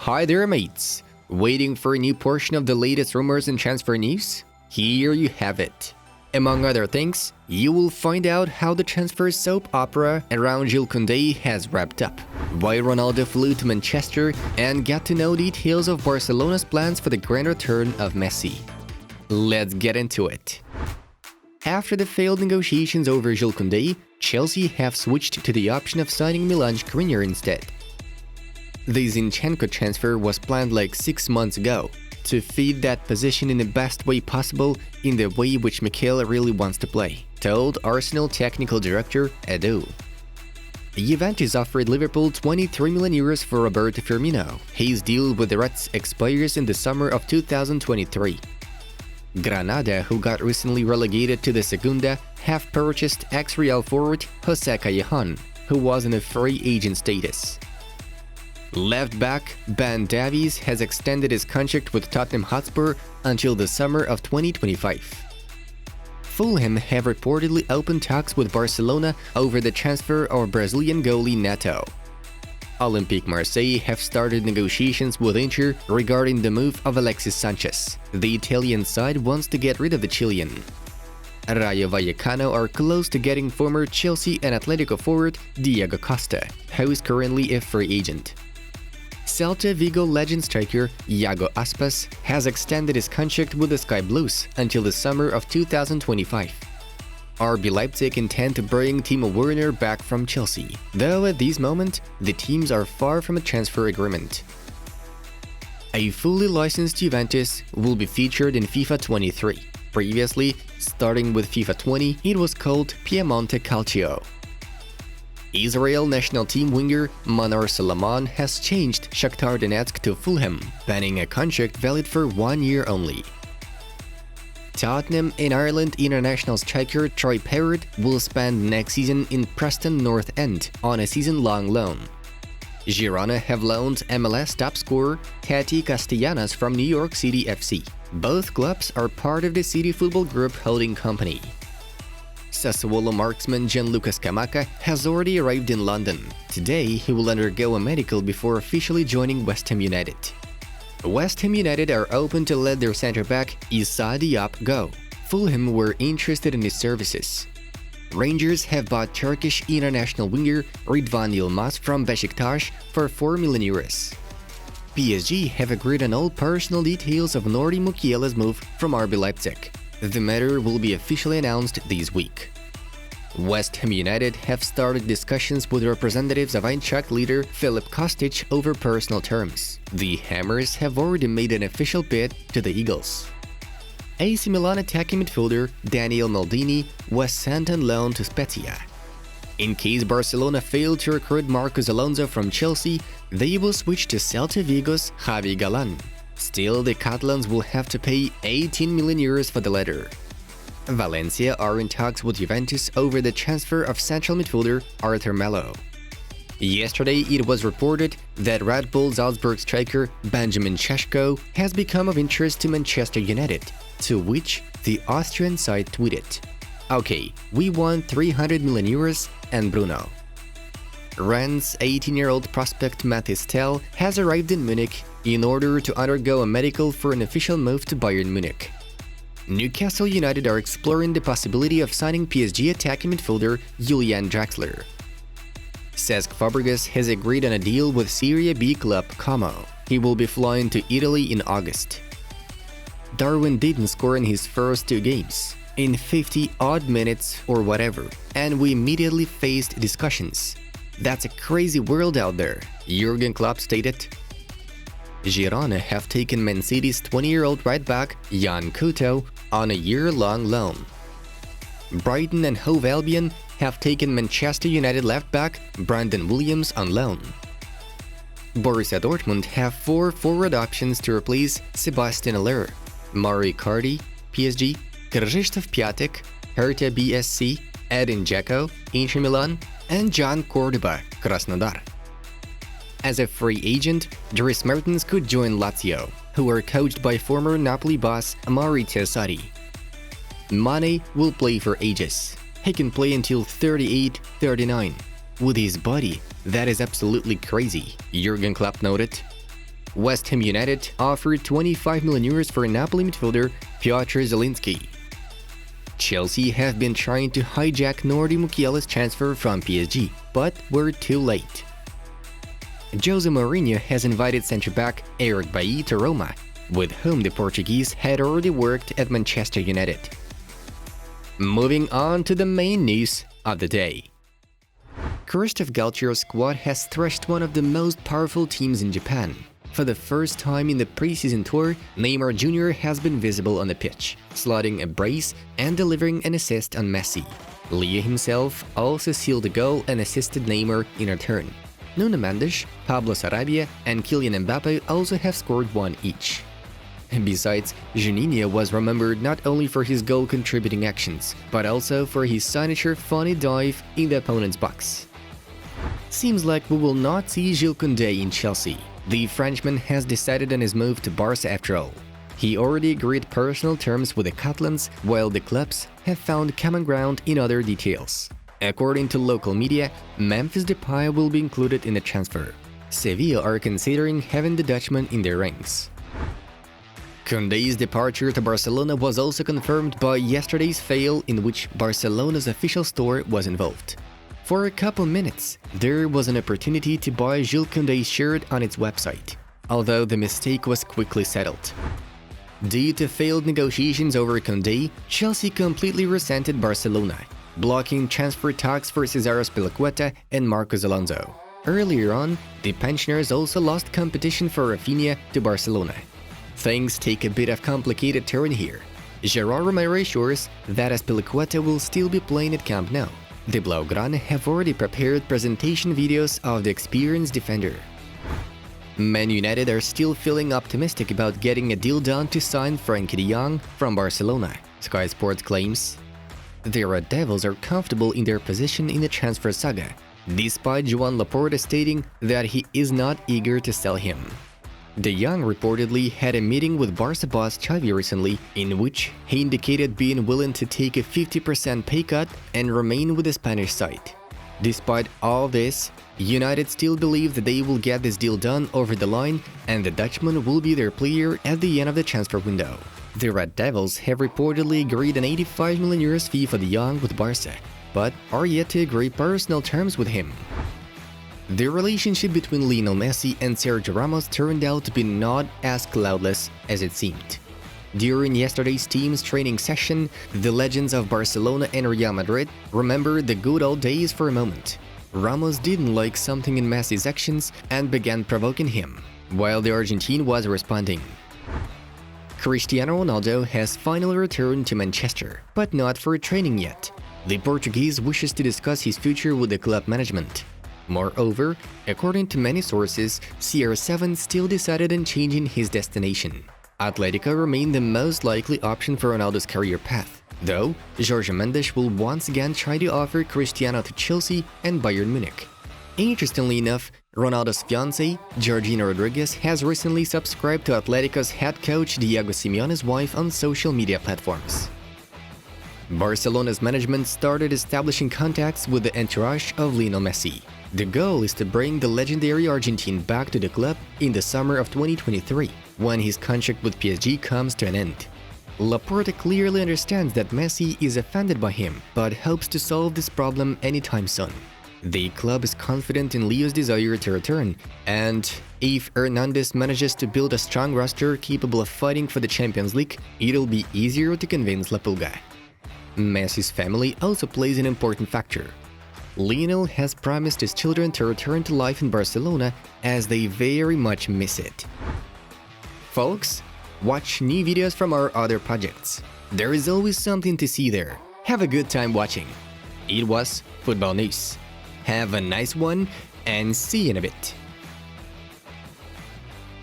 Hi there, mates! Waiting for a new portion of the latest rumors and transfer news? Here you have it. Among other things, you will find out how the transfer soap opera around Jules Koundé has wrapped up, why Ronaldo flew to Manchester, and get to know details of Barcelona's plans for the grand return of Messi. Let's get into it. After the failed negotiations over Jules Koundé, Chelsea have switched to the option of signing Milan Skriniar instead. The Zinchenko transfer was planned like 6 months ago, to feed that position in the best way possible, in the way which Mikel really wants to play, told Arsenal technical director Edu. Juventus offered Liverpool 23 million euros for Roberto Firmino. His deal with the Reds expires in the summer of 2023. Granada, who got recently relegated to the Segunda, have purchased ex-Real forward Jose Callejon, who was in a free agent status. Left back Ben Davies has extended his contract with Tottenham Hotspur until the summer of 2025. Fulham have reportedly opened talks with Barcelona over the transfer of Brazilian goalie Neto. Olympique Marseille have started negotiations with Inter regarding the move of Alexis Sanchez. The Italian side wants to get rid of the Chilean. Rayo Vallecano are close to getting former Chelsea and Atletico forward Diego Costa, who is currently a free agent. Celta Vigo legend striker Iago Aspas has extended his contract with the Sky Blues until the summer of 2025. RB Leipzig intend to bring Timo Werner back from Chelsea, though at this moment, the teams are far from a transfer agreement. A fully licensed Juventus will be featured in FIFA 23. Previously, starting with FIFA 20, it was called Piemonte Calcio. Israel national team winger Manor Solomon has changed Shakhtar Donetsk to Fulham, banning a contract valid for 1 year only. Tottenham and Ireland international striker Troy Parrott will spend next season in Preston North End on a season-long loan. Girona have loaned MLS top scorer Tati Castellanos from New York City FC. Both clubs are part of the City Football Group holding company. Sassuolo marksman Gianluca Scamacca has already arrived in London. Today, he will undergo a medical before officially joining West Ham United. West Ham United are open to let their centre-back Issa Diop go. Fulham were interested in his services. Rangers have bought Turkish international winger Ridvan Yilmaz from Beşiktaş for 4 million euros. PSG have agreed on all personal details of Nuri Mukiela's move from RB Leipzig. The matter will be officially announced this week. West Ham United have started discussions with representatives of Eintracht leader Filip Kostic over personal terms. The Hammers have already made an official bid to the Eagles. AC Milan attacking midfielder Daniel Maldini was sent on loan to Spezia. In case Barcelona failed to recruit Marcos Alonso from Chelsea, they will switch to Celta Vigo's Javi Galan. Still, the Catalans will have to pay 18 million euros for the latter. Valencia are in talks with Juventus over the transfer of central midfielder Arthur Melo. Yesterday, it was reported that Red Bull Salzburg striker Benjamin Šeško has become of interest to Manchester United, to which the Austrian side tweeted, "Okay, we want 300 million euros and Bruno." Rennes' 18-year-old prospect Mathis Tel has arrived in Munich in order to undergo a medical for an official move to Bayern Munich. Newcastle United are exploring the possibility of signing PSG attacking midfielder Julian Draxler. Cesc Fabregas has agreed on a deal with Serie B club Como. He will be flying to Italy in August. Darwin didn't score in his first 2 games, in 50-odd minutes or whatever, and we immediately faced discussions. That's a crazy world out there, Jurgen Klopp stated. Girona have taken Man City's 20-year-old right-back Jan Couto on a year-long loan. Brighton and Hove Albion have taken Manchester United left-back Brandon Williams on loan. Borussia Dortmund have 4 forward options to replace Sebastian Aller: Mario Icardi, PSG, Krzysztof Piatek, Hertha BSC, Edin Dzeko, Inter Milan, and John Cordoba, Krasnodar. As a free agent, Dries Mertens could join Lazio, who are coached by former Napoli boss Maurizio Sarri. Mane will play for ages. He can play until 38-39. With his body, that is absolutely crazy, Jurgen Klopp noted. West Ham United offered €25 million for Napoli midfielder Piotr Zielinski. Chelsea have been trying to hijack Nordi Mukiela's transfer from PSG, but were too late. Jose Mourinho has invited centre-back Eric Bailly to Roma, with whom the Portuguese had already worked at Manchester United. Moving on to the main news of the day. Christoph Galtier's squad has thrashed one of the most powerful teams in Japan. For the first time in the preseason tour, Neymar Jr. has been visible on the pitch, slotting a brace and delivering an assist on Messi. Leo himself also sealed a goal and assisted Neymar in return. Nuno Mendes, Pablo Sarabia and Kylian Mbappe also have scored one each. Besides, Juninho was remembered not only for his goal-contributing actions, but also for his signature funny dive in the opponent's box. Seems like we will not see Jules Koundé in Chelsea. The Frenchman has decided on his move to Barca after all. He already agreed personal terms with the Catalans, while the clubs have found common ground in other details. According to local media, Memphis Depay will be included in the transfer. Sevilla are considering having the Dutchman in their ranks. Koundé's departure to Barcelona was also confirmed by yesterday's fail in which Barcelona's official store was involved. For a couple minutes, there was an opportunity to buy Jules Koundé's shirt on its website, although the mistake was quickly settled. Due to failed negotiations over Koundé, Chelsea completely resented Barcelona, blocking transfer talks for Cesar Azpilicueta and Marcos Alonso. Earlier on, the pensioners also lost competition for Rafinha to Barcelona. Things take a bit of complicated turn here. Gerard Romero assures that Azpilicueta will still be playing at Camp Nou. The Blaugrana have already prepared presentation videos of the experienced defender. Man United are still feeling optimistic about getting a deal done to sign Frenkie de Jong from Barcelona, Sky Sports claims. The Red Devils are comfortable in their position in the transfer saga, despite Joan Laporta stating that he is not eager to sell him. De Jong reportedly had a meeting with Barca boss Xavi recently, in which he indicated being willing to take a 50% pay cut and remain with the Spanish side. Despite all this, United still believe that they will get this deal done over the line and the Dutchman will be their player at the end of the transfer window. The Red Devils have reportedly agreed an €85 million fee for De Jong with Barca, but are yet to agree personal terms with him. The relationship between Lionel Messi and Sergio Ramos turned out to be not as cloudless as it seemed. During yesterday's team's training session, the legends of Barcelona and Real Madrid remembered the good old days for a moment. Ramos didn't like something in Messi's actions and began provoking him, while the Argentine was responding. Cristiano Ronaldo has finally returned to Manchester, but not for training yet. The Portuguese wishes to discuss his future with the club management. Moreover, according to many sources, CR7 still decided on changing his destination. Atletico remained the most likely option for Ronaldo's career path, though Jorge Mendes will once again try to offer Cristiano to Chelsea and Bayern Munich. Interestingly enough, Ronaldo's fiancée, Georgina Rodriguez, has recently subscribed to Atletico's head coach Diego Simeone's wife on social media platforms. Barcelona's management started establishing contacts with the entourage of Lionel Messi. The goal is to bring the legendary Argentine back to the club in the summer of 2023, when his contract with PSG comes to an end. Laporta clearly understands that Messi is offended by him, but hopes to solve this problem anytime soon. The club is confident in Leo's desire to return, and if Hernandez manages to build a strong roster capable of fighting for the Champions League, it'll be easier to convince La Pulga. Messi's family also plays an important factor. Lionel has promised his children to return to life in Barcelona as they very much miss it. Folks, watch new videos from our other projects. There is always something to see there. Have a good time watching. It was Football News. Have a nice one and see you in a bit.